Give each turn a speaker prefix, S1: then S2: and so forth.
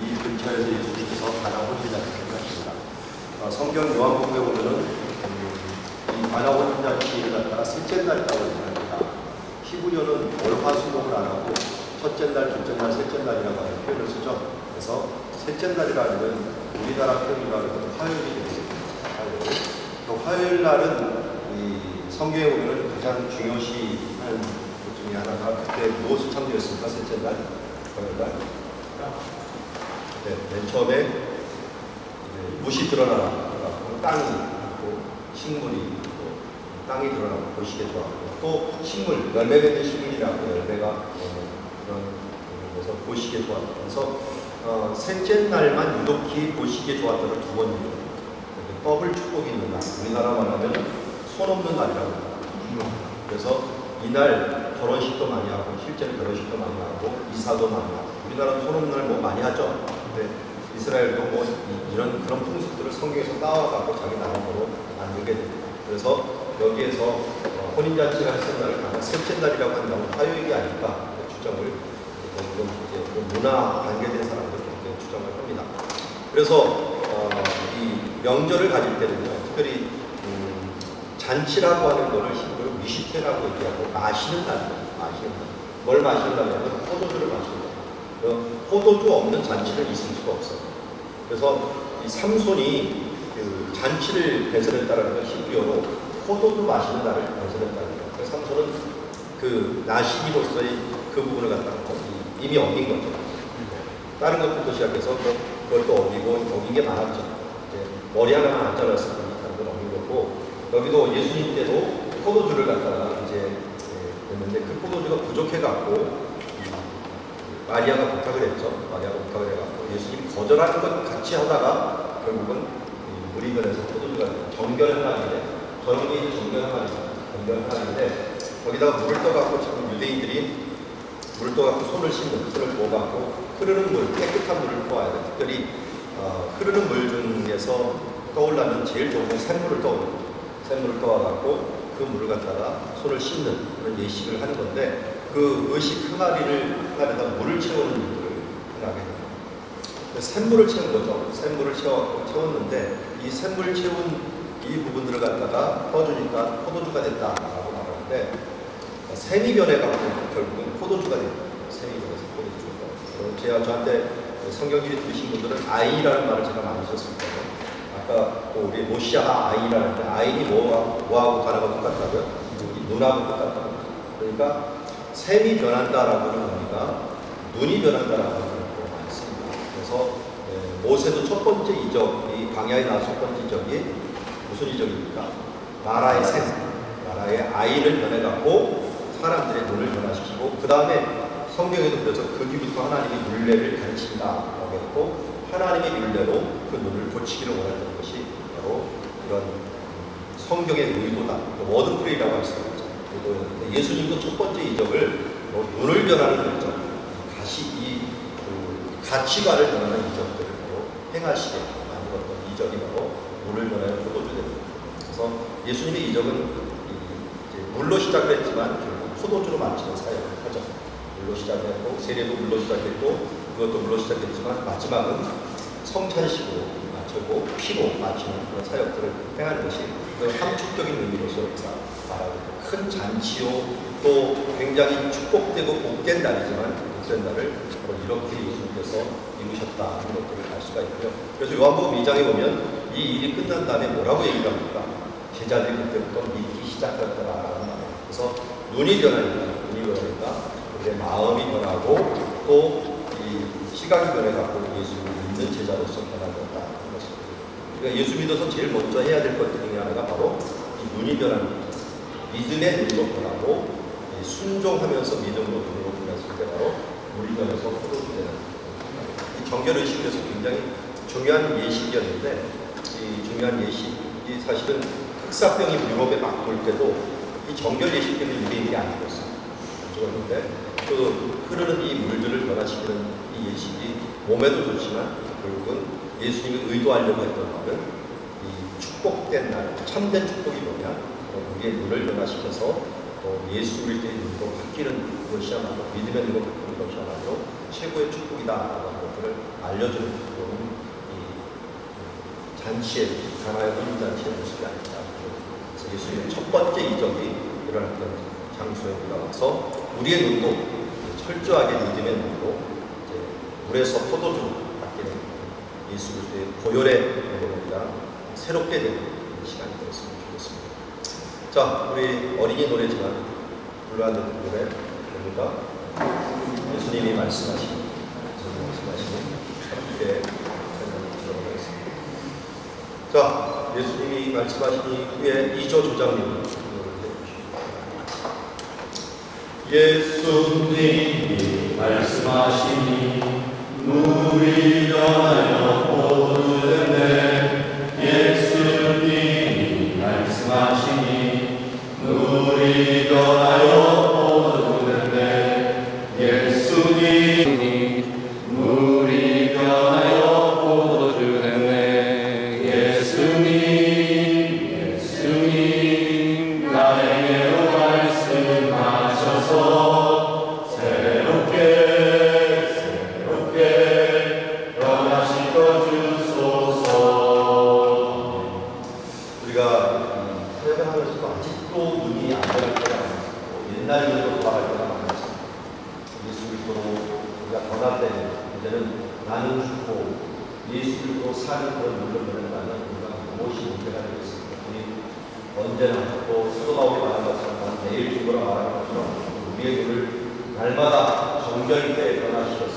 S1: 이 근처에서 예수님께서 가나 혼인잔치를 하십니다. 성경 요한복음에 보면은 이 가나 혼인잔치를 갖다가 셋째 날이라고 얘기합니다. 히브리어는 월화수목을 안 하고 첫째 날, 둘째 날, 셋째 날이라고 하는 표현을 쓰죠. 그래서 셋째 날이라는 우리나라 표현이라는 화요일이 되겠습니다. 화요일. 또 화요일 날은 이 성경에 보면은 가장 중요시하는 것 중에 하나가 그때 무엇을 창조했습니까? 셋째 날, 화요일 날. 네, 맨 처음에 무시 드러나라. 땅이 있고 식물이 있고 땅이 드러나고 보시기에 좋았고 또 식물, 열매 맺는 식물이라고 열매가 그런 그래서 보시기에 좋았다. 그래서 셋째 날만 유독히 보시기에 좋았다를 두 번 얘기해요. 더블 축복이 있는 날. 우리나라 말하면 손 없는 날이라고 합니다. 그래서 이날 결혼식도 많이 하고 실제로 결혼식도 많이 하고 이사도 많이 하고 우리나라 손 없는 날 뭐 많이 하죠. 근데 이스라엘도 뭐 이런 그런 풍습들을 성경에서 따와갖고 자기 나름대로 만들게 됩니다. 그래서 여기에서 혼인잔치를 했을 날을 가장 셋째 날이라고 하는 건 화요일이 아닐까 추정을 이제 문화 관계된 사람들이 그렇게 추정을 합니다. 그래서 이 명절을 가질 때는요, 특별히 잔치라고 하는 것을 힘으로 미시테라고 얘기하고 마시는 날입니다. 마시는 날. 뭘 마시는 날이냐면 포도주를 마시는 날. 포도주 없는 잔치는 있을 수가 없어요. 그래서 이 삼손이 그 잔치를 배설했다는 걸 히브리어로 포도주 마시는 날을 배설했다는 거예요. 그래서 삼손은 그 나시기로서의 그 부분을 갖다가 이미 어긴 거죠. 다른 것부터 시작해서 그것도 어기고 어긴 게 많았죠. 이제 머리 하나만 안 잘랐을 뿐이 다른 건 어긴 거고 여기도 예수님 때도 포도주를 갖다가 이제 했는데 그 포도주가 부족해갖고 마리아가 부탁을 했죠. 마리아가 부탁을 해갖고 예수님이 거절하는 것 같이 하다가 결국은 무리견에서 포도주가 정결하나인데 저런 게 정결하나인데 거기다가 물을 떠갖고 지금 유대인들이 물을 떠갖고 손을 부어갖고 흐르는 물, 깨끗한 물을 부어야 돼. 특별히 흐르는 물 중에서 떠올라면 제일 좋은 건 샘물을 떠올려요. 샘물을 떠와갖고 그 물을 갖다가 손을 씻는 그런 예식을 하는 건데 그 의식 항아리에다 물을 채우는 일들을 하게 됩니다. 샘물을 채운 거죠. 샘물을 채웠는데 이 샘물 채운 이 부분들을 갖다가 퍼주니까 포도주가 됐다라고 말하는데 샘이 변해갖고 결국은 포도주가 됩니다. 샘이 변해서 포도주가. 저한테 성경길이 들으신 분들은 아이라는 말을 제가 많이 썼을 거예요. 아까 우리 모시아 아이라는 때 아이니 뭐하고 단어가 똑같다고요? 눈하고 똑같다고요. 그러니까 샘이 변한다라고 하는 의미가 눈이 변한다라고 하는 거 많습니다. 그래서 모세도 첫 번째 이적이 광야에 나온 첫 번째 이적이 무슨 이적입니까? 나라의 샘, 나라의 아이를 변해갖고 사람들의 눈을 변화시키고 그 다음에 성경에도 그래서 그 뒤부터 하나님이 율례를 가르친다라고 했고 하나님의 율례로 그 눈을 고치기를 원했던 것이 바로 이런 성경의 의도다. 워드프레이라고 할 수가 있죠. 예수님도 첫 번째 이적을 눈을 변하는 이적, 가치관을 변하는 이적들을 행하시게 만들었던 이적이 바로 물을 변하는 포도주입니다. 그래서 예수님의 이적은 물로 시작을 했지만 결국 포도주로 마치는 사역을 하죠. 물로 시작했고 세례도 물로 시작했고 그것도 물로 시작했지만 마지막은 성찬식으로 마치고 피로 마치는 그런 사역들을 행하는 것이 그 함축적인 의미로서 말하고 큰 잔치요 또 굉장히 축복되고 복된 날이지만 복된 날을 바로 이렇게 예수님께서 이루셨다는 것들을 알 수가 있고요. 그래서 요한복음 2장에 보면 이 일이 끝난 다음에 뭐라고 얘기를 합니까? 제자들이 그때부터 믿기 시작했다라는 말이에요. 그래서 눈이 변하니까 우리의 마음이 변하고 또 이 시각이 변해갖고 예수를 믿는 제자로서 변화되었다는 것입니다. 그러니까 예수 믿어서 제일 먼저 해야 될 것 중에 하나가 바로 이 눈이 변하는 것. 믿음의 눈으로 변하고 순종하면서 믿음으로 눈으로 변했을 때 바로 물이 변해서 포도주 되는 이 정결의식에서 굉장히 중요한 예식이었는데 이 중요한 예식이 사실은 흑사병이 유럽에 막 돌 때도 이 정결 예식 때문에 유대인이 안 죽었어요. 안 죽었는데 그 흐르는 이 물들을 변화시키는 이 예식이 몸에도 좋지만 결국은 예수님이 의도하려고 했던 것은 이 축복된 날, 참된 축복이 뭐냐? 우리의 눈을 변화시켜서 또 예수 그리스도의 눈으로 바뀌는 것이야말로 믿음의 눈으로 바뀌는 것이야말로 최고의 축복이다라는 것들을 알려주는 그런 이 잔치의 가나의 혼인 잔치의 모습이 아닐까. 그래서 예수님의 첫 번째 이적이 일어났던 장소에 들어가서 우리의 눈도 철저하게 믿음의 눈으로 물에서 포도주 바뀌는 예수 그리스도의 고열의 노래가 새롭게 되는 시간이 되었으면 좋겠습니다. 자, 우리 어린이 노래지만 불러야 되는 노래 됩니다. 예수님이 말씀하시는 함께 들어보겠습니다. 자, 예수님이 말씀하신 후에 이조 조장님
S2: 예수님이 말씀하시니 물이 변하여 포도주되네. 예수님이 말씀하시니 물이 변하여 포도주되네. 예수님이 물이 변하여 포도주되네. 예수님 나에게로 말씀하셔서 새롭게 변하시켜 주소서.
S1: 우리가 사역하면서도 아직도 눈이 안 될 때가 많습니다. 옛날 일로 돌아갈 때가 많습니다. 예수 그리스도로 우리가 변할 때는 이제는 나는 죽고 예수 그리스도로 사는 그런 눈을 보낸다는 우리가 무엇이 문제가 되겠습니까? 우리 언제나 또 사도 바울이 말한 것처럼 내일 죽으라 말하는 것처럼 우리의 눈을 날마다 정결케 변화시켜서